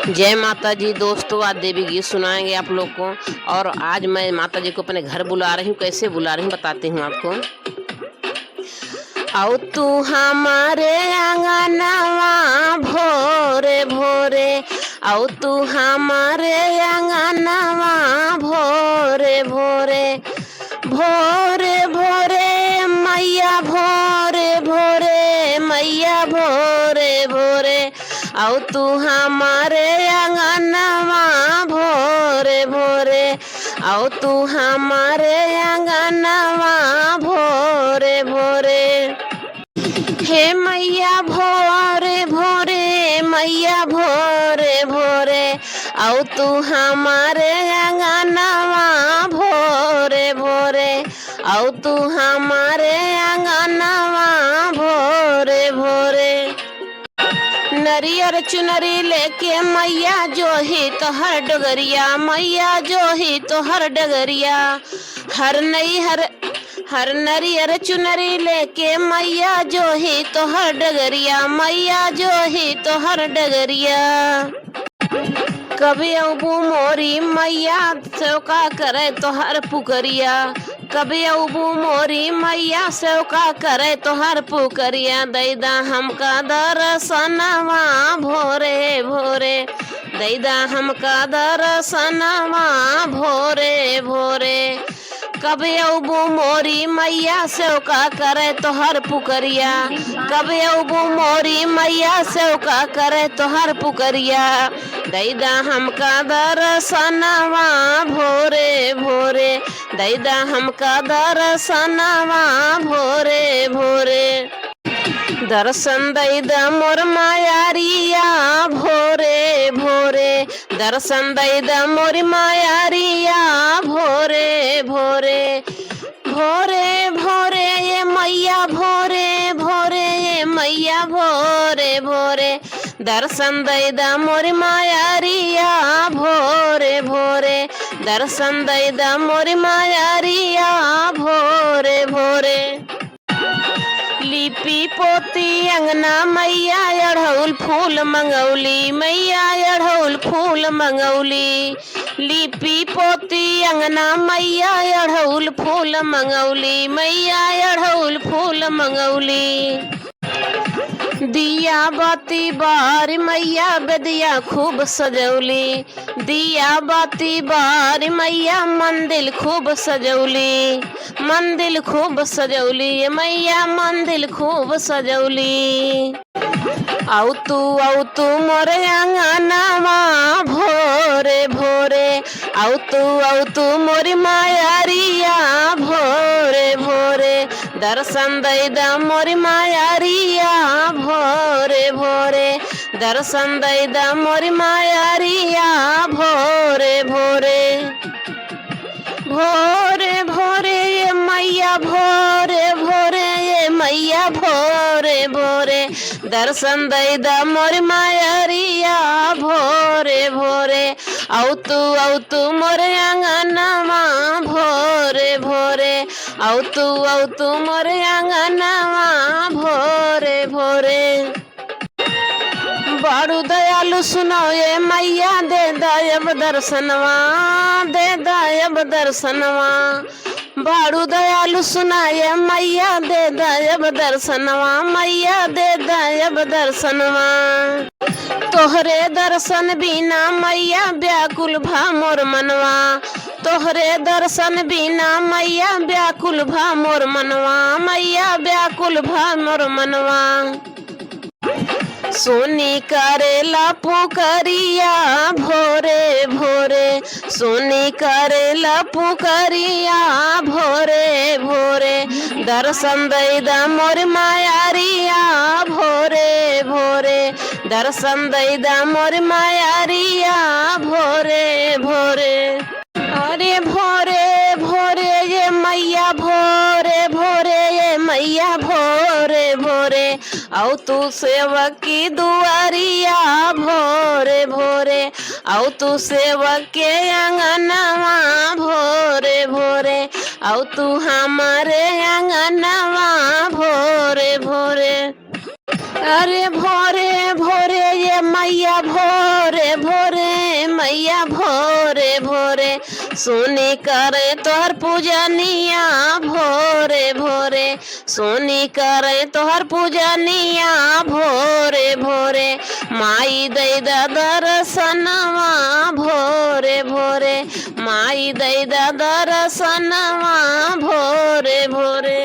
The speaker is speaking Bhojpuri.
जय माता जी दोस्तों, आज देवी गीत सुनाएंगे आप लोग को। और आज मैं माता जी को अपने घर बुला रही हूँ। कैसे बुला रही हूँ बताती हूँ आपको। आओ तू हमारे आंगनवा भोरे भोरे, आओ तू हमारे आंगनवा भोरे भोरे, भोरे भोरे मैया भोरे भोरे, मैया भोरे भोरे, आओ तू हमारे आंगनवा भोरे भोरे, आओ तू हमारे आंगनवा भोरे भोरे। हे मैया भोरे भोरे, मैया भोरे भोरे, आओ तू हमारे आंगनवा भोरे भोरे, आओ तू हमारे आंगनवा भोरे भोरे। नरियर चुनरी लेके मैया जो ही तो हर डगरिया, मैया जो ही तो हर डगरिया, हर नरियर चुनरी लेके मैया जो ही तो हर डगरिया, मैया जो ही तो हर डगरिया। कभी अबू मोरी मैया सेवका करे तो हर पुकरिया, कभी अबू मोरी मैया सेवका करे तो हर पुकरिया। दैदा हमका दर्शनवा भोरे भोरे, दैदा हमका दर्शनवा भोरे भोरे। कभी अबू मोरी मैया सेवका करे तो हर पुकरिया, कभी अबू मोरी मैया सेवका करे तो हर पुकरिया। दैदा हमका दर्शनवा भोरे भोरे, दैदा हमका दर्शनवा भोरे भोरे। दर्शन दैदा मोर मायारिया भोरे भोरे, दर्शन दैदा मोर मायारिया भोरे भोरे, भोरे भोरे ये मैया भोरे भोरे, ये मैया भोरे भोरे। दर्शन दैदा मोर मायारिया भोरे भोरे, दर्शन दैदा मोर मायारिया भोरे भोरे। लिपि पोती अंगना मैया अढ़ौल फूल मंगौली, मैया अढ़ौल फूल मंगौली। लिपि पोती अंगना मैया अढ़ौल फूल मंगौली, मैया अढ़ौल फूल मंगौली। दिया बाती बार मैया बेदिया खूब सजौली, दिया बाती बार मैया मंदिर खूब सजौली, मंदिर खूब सजौली, मैया मंदिर खूब सजौली। आओ तू मोरे आंगनवा भोरे भोरे, आओ तू मोरी मायारिया भोरे भोरे। दर्शन दैदा मोरी मायारिया भोरे भोरे, दर्शन दैदा मोरी मायारिया भोरे भोरे। भोरे भोरे ये मैया भोरे भोरे, ये मैया भोरे भोरे। दर्शन दैदा मोर मायारिया भोरे भोरे, आओ तू मोर आंगनवा भोरे भोरे, आओ तू मोर आंगनवा भोरे भोरे। बड़ू दयालु सुनो ये मैया दे दायब दर्शनवा, दे दायब दर्शनवा। बड़ू दयालु सुनाए मैया दे दायब दर्शनवा, मैया दे दायब दर्शनवा। तोहरे दर्शन बिना मैया व्याकुल भा मोर मनवा, तोहरे दर्शन बिना मैया व्याकुल भा मोर मनवा, मैया व्याकुल भा मोर मनवा। सोनी करेला पुकरिया भोरे भोरे, सोनी करेला पुकरिया भोरे भोरे। दर्शन दैदा मोर मायारिया भोरे भोरे, दर्शन दैदा मोर मायारिया भोरे भोरे। अरे भोरे भोरे ये मैया भोरे भोरे, ये मैया भोरे भोरे। आओ तू सेवक की दुआरिया भोरे भोरे, आओ तू सेवक के आंगनवा भोरे भोरे, आओ तू हमारे आंगनवा भोरे भोरे। अरे भोरे भोरे ये मैया भोरे भोरे, मैया भोरे भोरे सोनी करे तोहर पूजनिया भोरे भोरे सोनी करे तोहर पूजनिया भोरे भोरे माई दे दर्शनवा भोरे भोरे माई दे दर्शनवा भोरे भोरे।